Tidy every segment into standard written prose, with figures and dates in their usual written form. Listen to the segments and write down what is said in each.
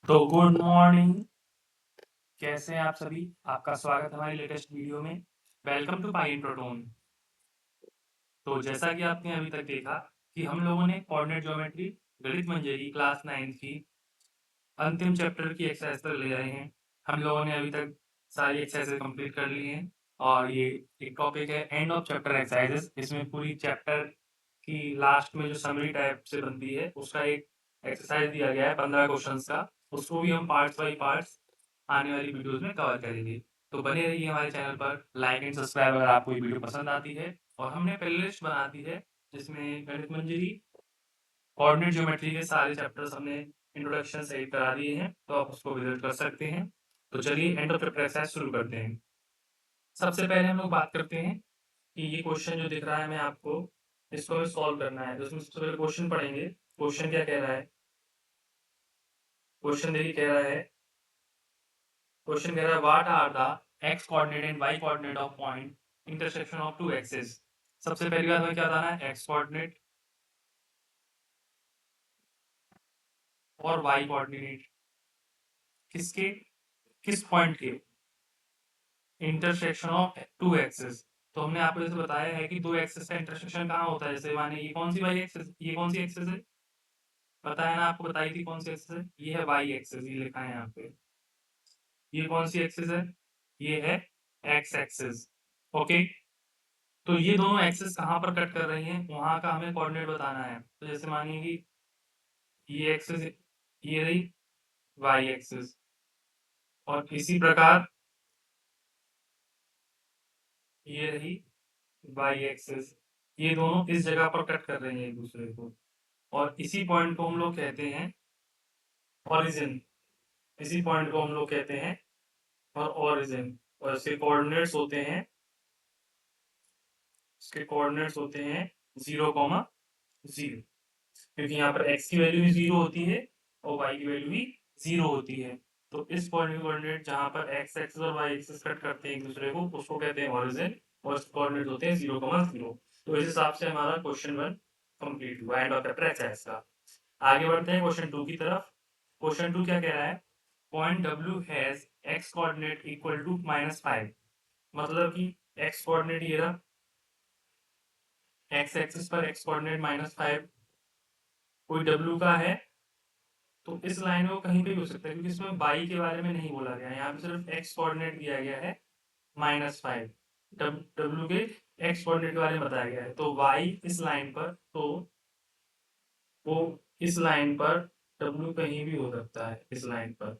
तो good morning. कैसे हैं आप सभी? आपका स्वागत है हमारी लेटेस्ट वीडियो में। वेलकम टू पाई इंट्रोटोन। तो जैसा कि आपने अभी तक देखा कि हम लोगों ने कोऑर्डिनेट ज्योमेट्री गणित मंजरी क्लास 9 की अंतिम चैप्टर की एक्सरसाइज तक ले आए हैं। हम लोगों ने अभी तक सारी एक्सरसाइजेज कंप्लीट कर ली हैं और ये एक टॉपिक है एंड ऑफ चैप्टर एक्सरसाइजेज। इसमें पूरी चैप्टर की लास्ट में जो समरी टाइप से बनती है उसका एक एक्सरसाइज दिया गया है 15 क्वेश्चंस का। उसको भी हम पार्ट्स बाई पार्ट्स आने वाली वीडियोस में कवर करेंगे। तो बने रहिए हमारे चैनल पर, लाइक एंड सब्सक्राइब अगर आपको ये वीडियो पसंद आती है। और हमने प्लेलिस्ट बना दी है जिसमें गणित मंजरी कोऑर्डिनेट ज्योमेट्री के सारे चैप्टर्स हमने इंट्रोडक्शन सहित करा दिए हैं, तो आप उसको विजिट कर सकते हैं। तो चलिए एंड ऑफ चैप्टर एक्सरसाइज शुरू करते हैं। सबसे पहले हम लोग बात करते हैं कि ये क्वेश्चन जो दिख रहा है मैं आपको, इसको हमें सॉल्व करना है। तो इसमें सबसे पहले क्वेश्चन पढ़ेंगे। क्वेश्चन क्या कह रहा है? क्वेश्चन देखिए कह रहा है, क्वेश्चन कह रहा है what are the x coordinate and y coordinate of point intersection of two axis. सबसे पहली बात हमें क्या बताना है? एक्स कोऑर्डिनेट और वाई कोऑर्डिनेट किसके, किस पॉइंट के इंटरसेक्शन ऑफ टू एक्सिस। तो हमने आपको जैसे बताया है कि दो एक्सिस का इंटरसेक्शन कहाँ होता है। जैसे माने ये कौन सी वाई एक्सिस, ये कौन सी एक्सिस है? पता है ना आपको, बताई थी कौन सी एक्सिस है। ये है वाई एक्सिस, ये लिखा है यहाँ पे। ये कौन सी एक्सिस है? ये है एक्स एक्सिस। ओके, तो ये दोनों एक्सिस कहाँ पर कट कर रही हैं, वहां का हमें कोऑर्डिनेट बताना है। तो जैसे मानिए कि ये एक्सिस, ये रही वाई एक्सिस, और इसी प्रकार ये रही वाई एक्सिस। ये दोनों इस जगह पर कट कर रही हैं एक दूसरे को, और इसी पॉइंट को हम लोग कहते हैं ओरिजिन। इसी पॉइंट को हम लोग कहते हैं और ओरिजिन। और इसके कोऑर्डिनेट्स होते हैं, इसके कोऑर्डिनेट्स होते हैं 0,0, क्योंकि यहाँ पर x की वैल्यू भी 0 होती है और y की वैल्यू भी 0 होती है। तो इस पॉइंट के कोऑर्डिनेट जहाँ पर x एक्सिस और y एक्सिस कट करते हैं एक दूसरे को, उसको कहते हैं ओरिजिन, और इसके कोऑर्डिनेट होते हैं 0,0। तो इस हिसाब से हमारा क्वेश्चन 1 कंप्लीट हुआ एंड ऑफ चैप्टर एक्सरसाइज का। आगे बढ़ते हैं क्वेश्चन 2 की तरफ। क्वेश्चन 2 क्या कह रहा है? Point W has x coordinate equal to -5। मतलब कि x कोऑर्डिनेट ये रहा, x एक्सिस पर x कोऑर्डिनेट -5 कोई W का है। तो इस लाइन में वो कहीं पे भी हो सकता है, क्योंकि इसमें y के बारे में नहीं बोला गया है। यहाँ पे सिर्फ x कोऑर्डिनेट दिया गया है -5। W के x कोऑर्डिनेट के बारे में बताया गया है। तो y इस लाइन पर, तो वो इस लाइन पर W कहीं भी हो सकता है इस लाइन पर।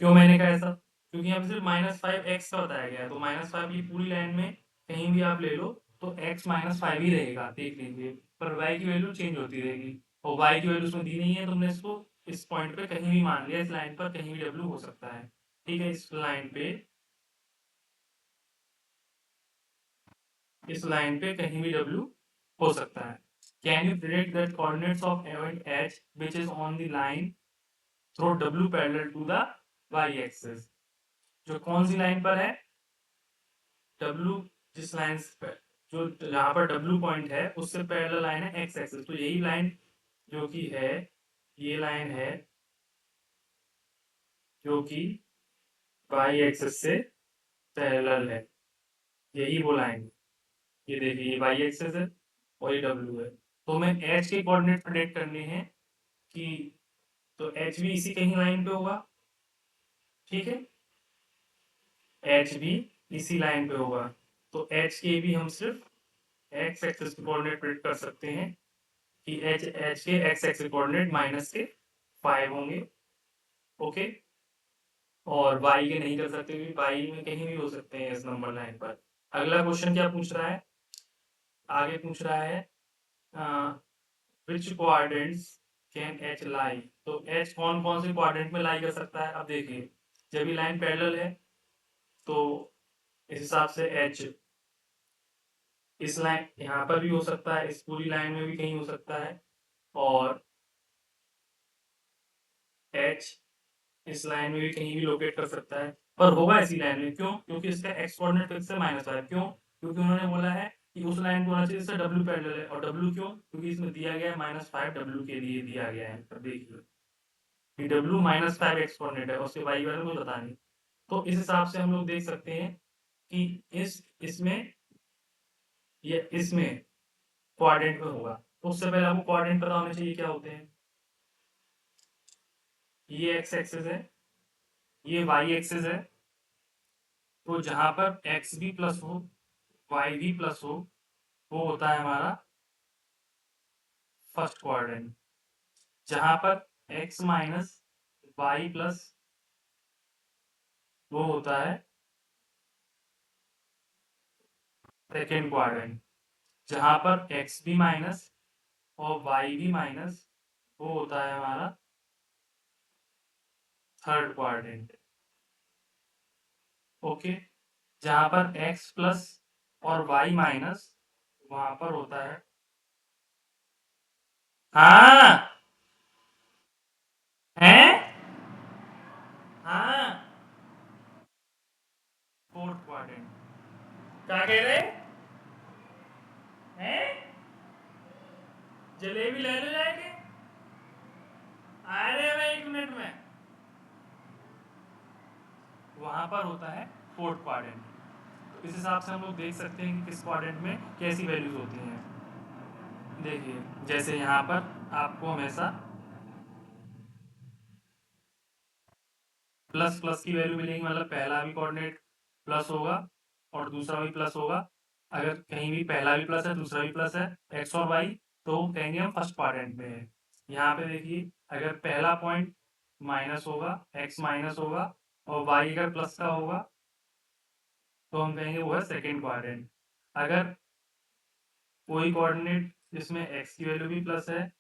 क्यों मैंने कहा ऐसा? क्योंकि यहाँ पे सिर्फ -5x का बताया गया है। तो -5 ये पूरी लाइन में कहीं भी आप ले लो तो x -5 ही रहेगा, देख लीजिए। पर y की वैल्यू चेंज होती रहेगी, और y की वैल्यू उसमें दी नहीं है। तुमने इसको इस पॉइंट पे कहीं भी मान लिया, इस लाइन पर कहीं भी W हो सकता है। ठीक है, इस लाइन पे, इस लाइन पे कहीं भी W हो सकता है। Can you predict that coordinates of point H which is on the line through W parallel to the y axis. जो कौन सी लाइन पर है? W, जिस लाइन पर, जो जहां पर W पॉइंट है उससे पैरेलल लाइन है x एक्सिस। तो यही लाइन जो कि है, ये लाइन है जो कि y एक्सिस से पैरेलल है। यही वो लाइन, ये देखिए ये y एक्सिस है और ये W है। तो हमें h के कोऑर्डिनेट प्रेडिक्ट करने हैं कि, तो h भी इसी कहीं लाइन पे होगा। ठीक है, h भी इसी लाइन पे होगा। तो h के भी हम सिर्फ x एक्सिस के कोऑर्डिनेट प्रेडिक्ट कर सकते हैं कि h के x एक्सिस कोऑर्डिनेट -5 होंगे। ओके, और y के नहीं कर सकते क्योंकि y में कहीं भी हो सकते हैं इस नंबर लाइन पर। अगला क्वेश्चन क्या पूछ रहा है? आगे पूछ रहा है विच कोऑर्डिनेट्स कैन h लाई। तो h कौन कौन से कोऑर्डिनेट में लाई कर सकता है? अब देखिए, जब ये लाइन पैरेलल है तो इस हिसाब से h इस लाइन यहाँ पर भी हो सकता है, इस पूरी लाइन में भी कहीं हो सकता है, और h इस लाइन में भी कहीं भी लोकेट कर सकता है। पर होगा इसी लाइन में, क्यों? क्योंकि इसका x कोऑर्डिनेट फिक्स है -5। क्यों? क्योंकि उन्होंने बोला है कि उस लाइन को होना चाहिए जिससे W पैरेलल है। और W क्यों? क्योंकि इसमें दिया गया है -5 W के लिए दिया गया है। अब देखिए कि w माइनस 5x कोऑर्डिनेट है, उसके y वैल्यू मुझे पता नहीं। तो इस हिसाब से हम लोग देख सकते हैं कि इसमें ये इसमें कोऑर्डिनेट में होगा। तो उससे पहले आपको कोऑर्डिनेट पता होने चाहिए क्या होते हैं। ये x एक्सिस है, ये y एक्सिस है। तो जहां पर x भी प्लस हो, y भी प्लस हो, वो होता है हमारा फर्स्ट क्वाड्रेंट। जहां पर x माइनस वाई प्लस, वो होता है सेकेंड क्वाड्रेंट। जहां पर x भी माइनस और y भी माइनस, वो होता है हमारा थर्ड क्वाड्रेंट। ओके। जहां पर x प्लस और y माइनस, वहां पर होता है, हाँ है, हाँ फोर्थ क्वाड्रेंट। क्या कह रहे हैं? जलेबी ले लो जाएंगे, आ रहे हैं 1 मिनट में। वहां पर होता है फोर्थ क्वाड्रेंट। तो इस हिसाब से हम लोग देख सकते हैं कि किस क्वाड्रेंट में कैसी वैल्यूज होती हैं। देखिए जैसे यहाँ पर आपको हमेशा प्लस प्लस की वैल्यू मिलेगी, मतलब पहला भी कोऑर्डिनेट प्लस होगा और दूसरा भी प्लस होगा। अगर कहीं भी पहला भी प्लस है दूसरा भी प्लस है, एक्स और वाई, तो कहेंगे हम फर्स्ट क्वाड्रेंट में है। यहाँ पे देखिए अगर पहला पॉइंट माइनस होगा, एक्स माइनस होगा और वाई अगर प्लस का होगा, तो हम कहेंगे वो है सेकेंड क्वाड्रेंट। अगर कोई कोऑर्डिनेट जिसमें एक्स की वैल्यू भी प्लस है,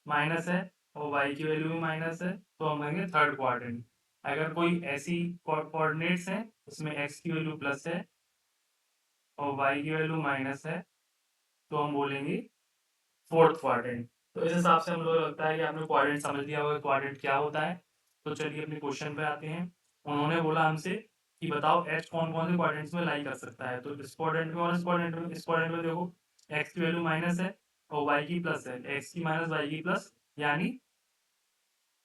माइनस है और वाई की वैल्यू भी माइनस है, तो हम कहेंगे थर्ड क्वाड्रेंट। अगर कोई ऐसी कोऑर्डिनेट्स हैं उसमें एक्स की वैल्यू प्लस है और वाई की वैल्यू माइनस है, तो हम बोलेंगे फोर्थ क्वाड्रेंट। तो इस हिसाब से हम लोग लगता है कि आपने क्वाड्रेंट समझ लिया होगा क्वाड्रेंट क्या होता है। तो चलिए अपने क्वेश्चन पे आते हैं। उन्होंने बोला हमसे कि बताओ एच कौन कौन से क्वाड्रेंट्स में लाई कर सकता है। तो इस क्वाड्रेंट में और इस क्वाड्रेंट में देखो एक्स की वैल्यू माइनस है और वाई की प्लस है, एक्स की माइनस वाई की प्लस, यानी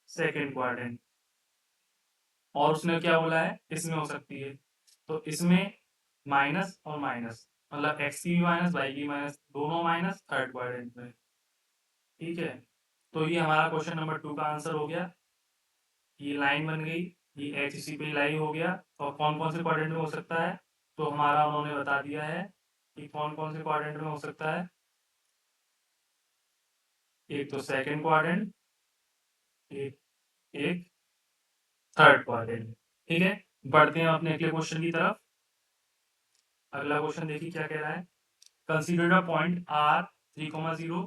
सेकेंड क्वाड्रेंट। और उसने क्या बोला है इसमें हो सकती है, तो इसमें माइनस और माइनस, मतलब एक्स की भी माइनस वाई की माइनस, दोनों माइनस थर्ड क्वाड्रेंट में। ठीक है, तो ये हमारा क्वेश्चन नंबर 2 का आंसर हो गया। ये लाइन बन गई, ये एच इसी पे लाई हो गया। और कौन कौन से क्वाड्रेंट में हो सकता है, तो हमारा उन्होंने बता दिया है कि कौन कौन से क्वाड्रेंट में हो सकता है। एक तो सेकेंड क्वाड्रेंट, एक एक थर्ड क्वाड्रेंट। ठीक है, बढ़ते हैं अपने अगले क्वेश्चन की तरफ। अगला क्वेश्चन देखिए क्या कह रहा है। Consider a point r 3,0,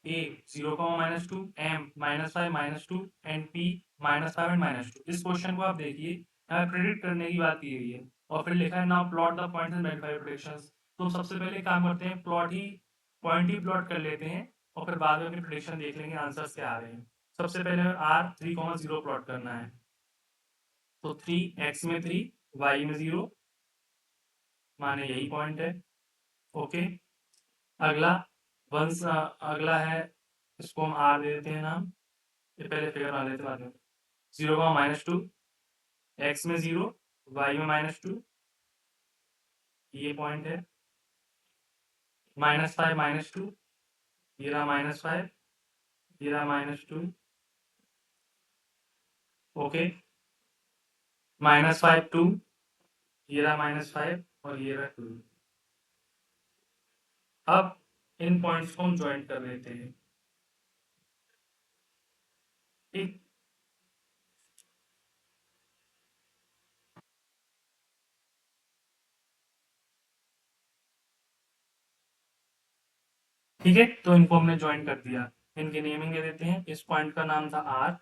a 0,-2, m -5 -2 and p -5 and -2। इस क्वेश्चन को आप देखिए, यहाँ प्रेडिक्ट करने की बात की गई है और फिर लिखा है now plot the points and verify predictions. तो सबसे पहले काम करते हैं, पॉइंट ही प्लॉट कर लेते हैं और फिर बाद में अपनी प्रेडिक्शन देख लेंगे आंसर्स क्या आ रहे हैं। सबसे पहले r 3,0 प्लॉट करना है, तो 3 x में 3 y में 0, माने यही पॉइंट है। ओके, अगला अगला है, इसको हम आर दे देते हैं नाम, ये पहले फिगर बना लेते हैं बाद में। 0,-2, एक्स में 0, वाई में -2, ये पॉइंट है। -5 -2, ये रहा -5, ये रहा -2। ओके, -5 2, ये रहा -5 और ये रहा 2। अब इन पॉइंट्स को हम ज्वाइन कर लेते हैं। ठीक, ठीक है, तो इनको हमने ज्वाइन कर दिया। इनकी नेमिंग दे देते हैं। इस पॉइंट का नाम था आर।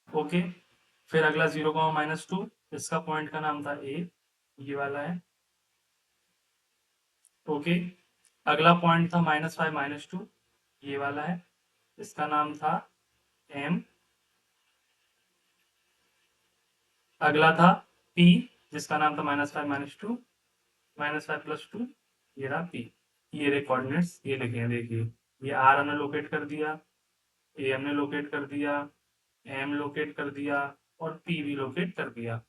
ओके, फिर अगला 0,-2, इसका पॉइंट का नाम था ए, ये वाला है। ओके, अगला पॉइंट था -5 -2, ये वाला है, इसका नाम था एम। अगला था पी, जिसका नाम था -5 -2, -5 + 2, ये रहा पी। ये रहे कोऑर्डिनेट्स, ये लिखे हैं देखिए। ये आर हमने लोकेट कर दिया, ए हमने लोकेट कर दिया, एम लोकेट कर दिया और पी भी लोकेट कर दिया।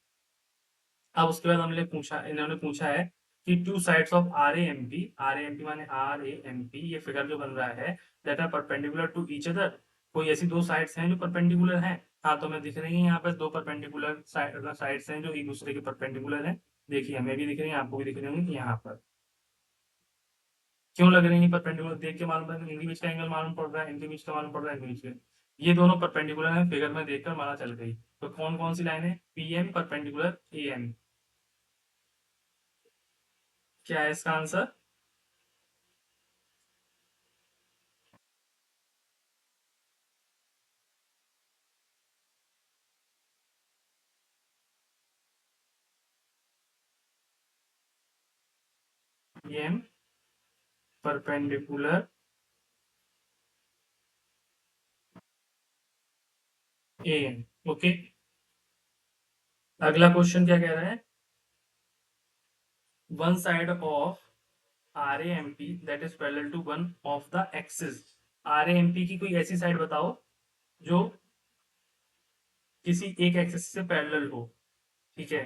अब उसके बाद इन्होंने पूछा है कि two sides of R A M P माने आर ए एम पी, ये फिगर जो बन रहा है that are perpendicular to each other, कोई ऐसी दो साइड्स हैं जो परपेंडिकुलर हैं। हाँ, तो हमें दिख रही है यहाँ पर दो परपेंडिकुलर साइड्स हैं जो एक दूसरे के परपेंडिकुलर हैं। देखिए हमें भी दिख रही है, आपको भी दिख रही होंगी यहाँ पर। क्यों लग रही है परपेंडिकुलर? देख के मालूम है, इनके बीच का एंगल मालूम पड़ रहा है, इनके बीच का मालूम पड़ रहा है, इनके बीच का। ये दोनों परपेंडिकुलर है, फिगर में देखकर माना चल गई। तो कौन कौन सी लाइन है? P M perpendicular A M. क्या है इसका answer? P M perpendicular A M. Okay, अगला क्वेश्चन क्या कह रहा है? One side of R A M P that is parallel to one of the axis. R A M P की कोई ऐसी साइड बताओ जो किसी एक एक्सिस से पैरेलल हो। ठीक है,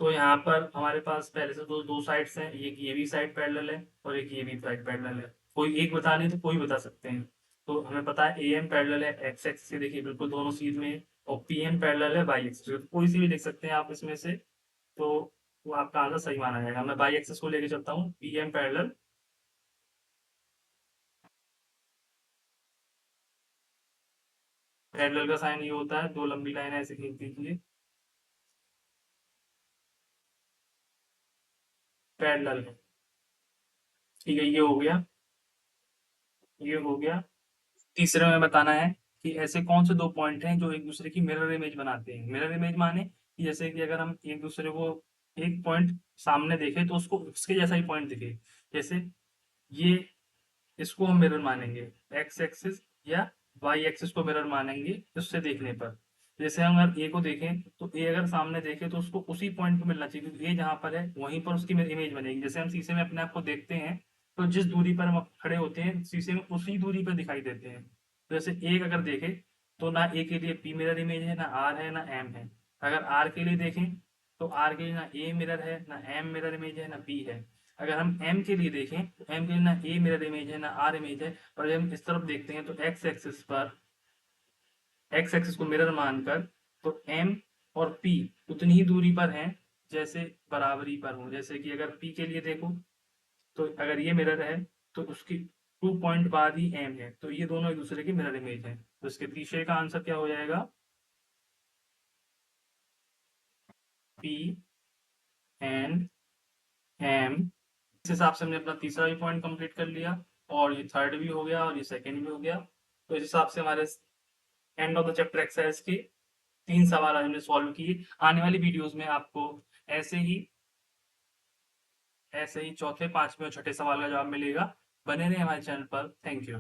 तो यहाँ पर हमारे पास पहले से दो दो साइड्स हैं, एक ये भी साइड पैरेलल है और एक ये भी साइड पैरेलल है। कोई एक बता नहीं तो कोई बता सकते हैं। तो हमें पता है ए एम पैरेलल है एक्स एक्सिस से, देखिए बिल्कुल दोनों सीध में है। और पी एम पैरेलल है वाई एक्सिस से, तो कोई सी भी देख सकते हैं आप इसमें से। तो वो आपका आंसर सही माना जाएगा। मैं वाई एक्सिस को लेके चलता हूँ, पी एम पैरेलल। पैरेलल का साइन ये होता है, दो लंबी लाइन ऐसे खींच दीजिए, पैरेलल है। ठीक है, ये हो गया, ये हो गया। तीसरे में बताना है कि ऐसे कौन से दो पॉइंट हैं जो एक दूसरे की मिरर इमेज बनाते हैं। मिरर इमेज माने कि जैसे कि अगर हम एक दूसरे को एक पॉइंट सामने देखें तो उसको उसके जैसा ही पॉइंट दिखे। जैसे ये, इसको हम मिरर मानेंगे, एक्स एक्सिस या वाई एक्सिस को मिरर मानेंगे उससे देखने पर। जैसे हम अगर ए को देखें तो ए अगर सामने देखे तो उसको उसी पॉइंट पे मिलना चाहिए, क्योंकि ए जहाँ पर है वहीं पर उसकी इमेज बनेगी। जैसे हम शीशे में अपने आप को देखते हैं तो जिस दूरी पर हम खड़े होते हैं शीशे में उसी दूरी पर दिखाई देते हैं। तो जैसे एक अगर देखें तो ना ए के लिए पी मिरर इमेज है, ना आर है, ना एम है। अगर आर के लिए देखें तो आर के लिए ना ए मिरर है, ना एम मिरर इमेज है, ना पी है। अगर हम एम के लिए देखें तो एम के लिए ना ए मिरर इमेज है, ना आर इमेज है। और जब हम इस तरफ देखते हैं तो एक्स एक्सिस को मिरर मानकर तो एम और पी उतनी ही दूरी पर हैं जैसे बराबरी पर हो। जैसे कि अगर पी के लिए देखो तो अगर ये मिरर है तो उसकी 2 पॉइंट बाद ही एम है, तो ये दोनों एक दूसरे की मिरर इमेज है। तो इसके तीसरे का आंसर क्या हो जाएगा? P and M. इस हिसाब से हमने अपना तीसरा भी पॉइंट कंप्लीट कर लिया, और ये थर्ड भी हो गया और ये सेकंड भी हो गया। तो इस हिसाब से हमारे end of the chapter exercise के 3 सवाल आज हमने सॉल्व किए। आने वाली वीडियोस में आपको ऐसे ही चौथे, पांचवें और छठे सवाल का जवाब मिलेगा। बने रहे हमारे चैनल पर। Thank you.